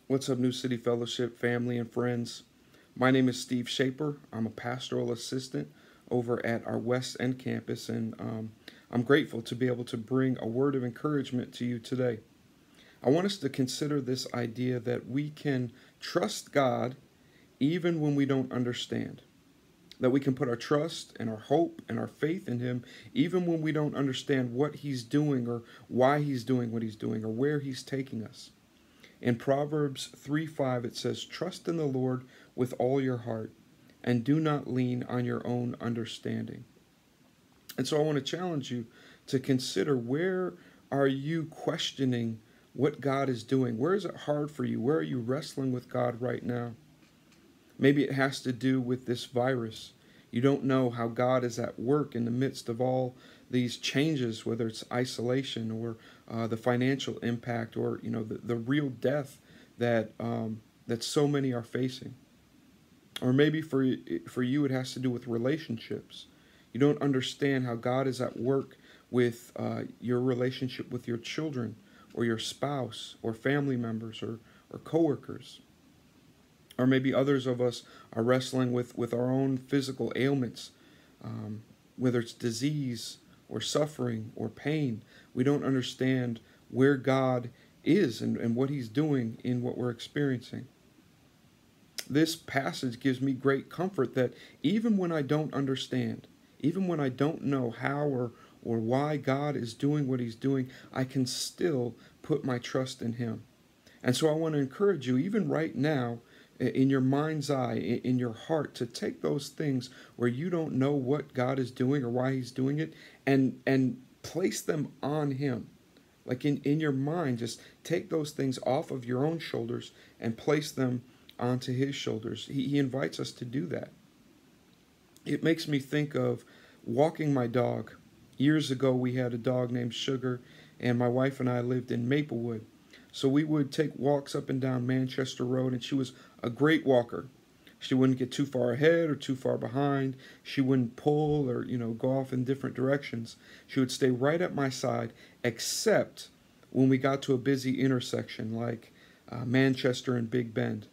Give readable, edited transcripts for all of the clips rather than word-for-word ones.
What's up, New City Fellowship family and friends? My name is Steve Schaper. I'm a pastoral assistant over at our West End campus, and I'm grateful to be able to bring a word of encouragement to you today. I want us to consider this idea that we can trust God even when we don't understand. That we can put our trust and our hope and our faith in Him even when we don't understand what He's doing or why He's doing what He's doing or where He's taking us. In Proverbs 3:5, it says, "Trust in the Lord with all your heart, and do not lean on your own understanding." And so I want to challenge you to consider, where are you questioning what God is doing? Where is it hard for you? Where are you wrestling with God right now? Maybe it has to do with this virus. You don't know how God is at work in the midst of all these changes, whether it's isolation or the financial impact, or the real death that that so many are facing. Or maybe for you it has to do with relationships. You don't understand how God is at work with your relationship with your children or your spouse or family members or coworkers. Or maybe others of us are wrestling with our own physical ailments, whether it's disease or suffering or pain. We don't understand where God is and what He's doing in what we're experiencing. This passage gives me great comfort that even when I don't understand, even when I don't know how or why God is doing what He's doing, I can still put my trust in Him. And so I want to encourage you, even right now, in your mind's eye, in your heart, to take those things where you don't know what God is doing or why He's doing it, and place them on Him. Like in your mind, just take those things off of your own shoulders and place them onto His shoulders. He invites us to do that. It makes me think of walking my dog. Years ago, we had a dog named Sugar, and my wife and I lived in Maplewood. So we would take walks up and down Manchester Road, and she was a great walker. She wouldn't get too far ahead or too far behind. She wouldn't pull or, go off in different directions. She would stay right at my side, except when we got to a busy intersection like Manchester and Big Bend.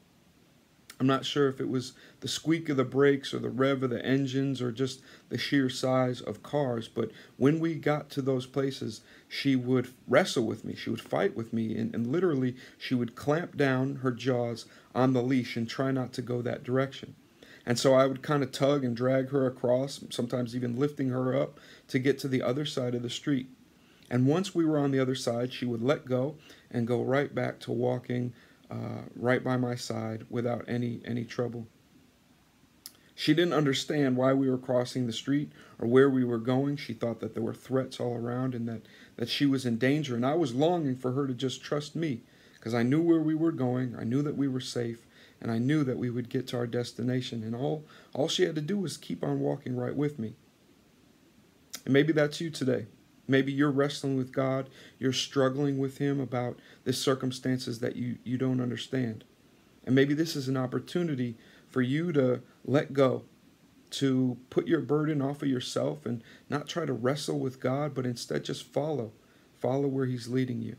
I'm not sure if it was the squeak of the brakes or the rev of the engines or just the sheer size of cars, but when we got to those places, she would wrestle with me. She would fight with me, and literally she would clamp down her jaws on the leash and try not to go that direction. And so I would kind of tug and drag her across, sometimes even lifting her up to get to the other side of the street. And once we were on the other side, she would let go and go right back to walking right by my side without any trouble. She didn't understand why we were crossing the street or where we were going. She thought that there were threats all around and that she was in danger. And I was longing for her to just trust me, because I knew where we were going. I knew that we were safe, and I knew that we would get to our destination. And all she had to do was keep on walking right with me. And maybe that's you today. Maybe you're wrestling with God. You're struggling with Him about the circumstances that you don't understand. And maybe this is an opportunity for you to let go, to put your burden off of yourself and not try to wrestle with God, but instead just follow where He's leading you.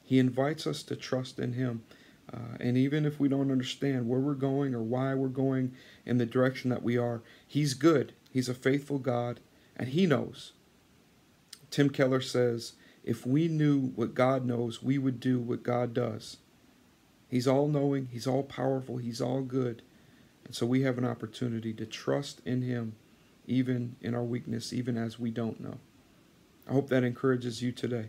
He invites us to trust in Him. And even if we don't understand where we're going or why we're going in the direction that we are, He's good. He's a faithful God, and He knows. Tim Keller says, if we knew what God knows, we would do what God does. He's all-knowing, He's all-powerful, He's all good. And so we have an opportunity to trust in Him, even in our weakness, even as we don't know. I hope that encourages you today.